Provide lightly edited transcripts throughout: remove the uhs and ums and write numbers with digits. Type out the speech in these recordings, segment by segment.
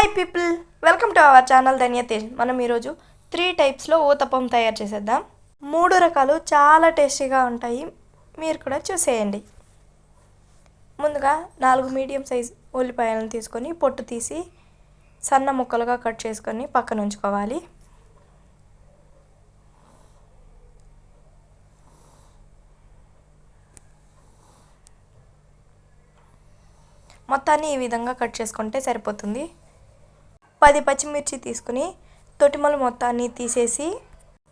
Hi people, welcome to our channel Dhanya Tej. మనం ఈరోజు 3 టైప్స్లో ఊతప్పం తయారు చేసేద్దాం. 3 రకాలు చాలా టేస్టీగా ఉంటాయి, మీరు కూడా చూసేయండి. ముందుగా 4 మీడియం సైజ్ ఉల్లిపాయలను తీసుకొని పొట్టు తీసి సన్న ముక్కలుగా కట్ చేసుకొని పక్కన ఉంచుకోవాలి. మొత్తాన్ని ఈ విధంగా కట్ చేసుకుంటే సరిపోతుంది. 10 పచ్చిమిర్చి తీసుకుని తొటిమలు మొత్తాన్ని తీసేసి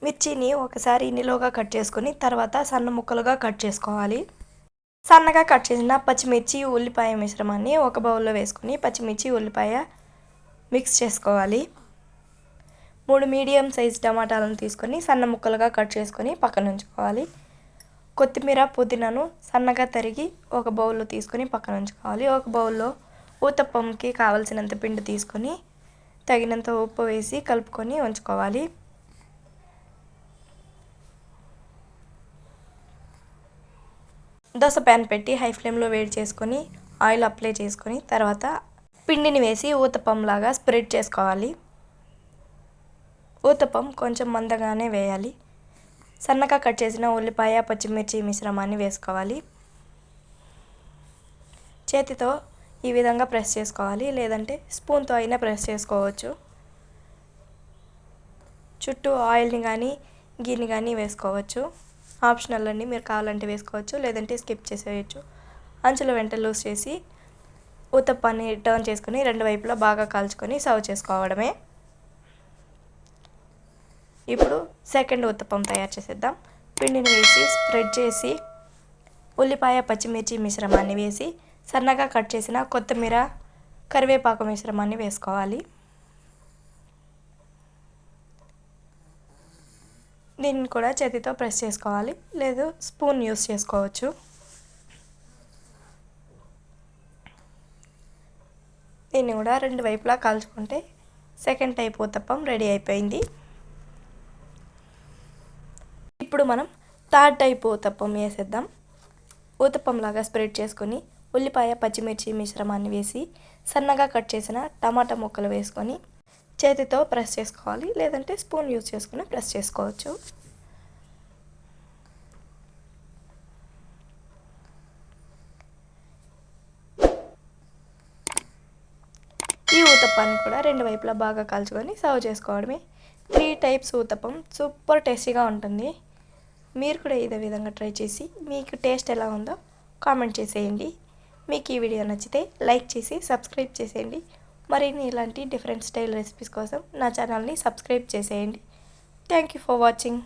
మిర్చిని ఒకసారి నిలువుగా కట్ చేసుకొని తర్వాత సన్న ముక్కలుగా కట్ చేసుకోవాలి. సన్నగా కట్ చేసిన పచ్చిమిర్చి ఉల్లిపాయ మిశ్రమాన్ని ఒక బౌల్లో వేసుకొని పచ్చిమిర్చి ఉల్లిపాయ మిక్స్ చేసుకోవాలి. 3 మీడియం సైజ్ టమాటాలను తీసుకొని సన్న ముక్కలుగా కట్ చేసుకొని పక్కన ఉంచుకోవాలి. కొత్తిమీర పుదీనాను సన్నగా తరిగి ఒక బౌల్లో తీసుకొని పక్కన ఉంచుకోవాలి. ఒక బౌల్లో ఊతప్పంకి కావలసినంత పిండి తీసుకొని తగినంత ఉప్పు వేసి కలుపుకొని ఉంచుకోవాలి. దోశ ప్యాన్ పెట్టి హై ఫ్లేమ్లో వేడి చేసుకొని ఆయిల్ అప్లై చేసుకొని తర్వాత పిండిని వేసి ఊతప్పంలాగా స్ప్రెడ్ చేసుకోవాలి. ఊతప్పం కొంచెం మందగానే వేయాలి. సన్నగా కట్ చేసిన ఉల్లిపాయ పచ్చిమిర్చి మిశ్రమాన్ని వేసుకోవాలి. చేతితో ఈ విధంగా ప్రెస్ చేసుకోవాలి, లేదంటే స్పూన్తో అయినా ప్రెస్ చేసుకోవచ్చు. చుట్టూ ఆయిల్ని కానీ గీని కానీ వేసుకోవచ్చు. ఆప్షనల్ అండి, మీరు కావాలంటే వేసుకోవచ్చు, లేదంటే స్కిప్ చేసేయచ్చు. అంచుల వెంట లూజ్ చేసి ఊతప్పాన్ని టర్న్ చేసుకొని 2 వైపులా బాగా కాల్చుకొని సర్వ్ చేసుకోవడమే. ఇప్పుడు సెకండ్ ఊతప్పం తయారు చేసేద్దాం. పిండిని వేసి స్ప్రెడ్ చేసి ఉల్లిపాయ పచ్చిమిర్చి మిశ్రమాన్ని వేసి సన్నగా కట్ చేసిన కొత్తిమీర కరివేపాకు మిశ్రమాన్ని వేసుకోవాలి. దీన్ని కూడా చేతితో ప్రెస్ చేసుకోవాలి, లేదు స్పూన్ యూస్ చేసుకోవచ్చు. దీన్ని కూడా 2 వైపులా కాల్చుకుంటే సెకండ్ టైప్ ఊతప్పం రెడీ అయిపోయింది. ఇప్పుడు మనం థర్డ్ టైప్ ఊతప్పం వేసేద్దాం. ఊతప్పం లాగా స్ప్రెడ్ చేసుకొని ఉల్లిపాయ పచ్చిమిర్చి మిశ్రమాన్ని వేసి సన్నగా కట్ చేసిన టమాటా ముక్కలు వేసుకొని చేతితో ప్రెస్ చేసుకోవాలి, లేదంటే స్పూన్ యూజ్ చేసుకుని ప్రెస్ చేసుకోవచ్చు. ఈ ఊతప్పాన్ని కూడా 2 వైపులా బాగా కాల్చుకొని సర్వ్ చేసుకోవడమే. 3 టైప్స్ ఊతప్పం సూపర్ టేస్టీగా ఉంటుంది. మీరు కూడా ఇదే విధంగా ట్రై చేసి మీకు టేస్ట్ ఎలా ఉందో కామెంట్ చేసేయండి. మీకు ఈ వీడియో నచ్చితే లైక్ చేసి సబ్స్క్రైబ్ చేసేయండి. మరిన్ని ఇలాంటి డిఫరెంట్ స్టైల్ రెసిపీస్ కోసం నా ఛానల్ని సబ్స్క్రైబ్ చేసేయండి. Thank you for watching.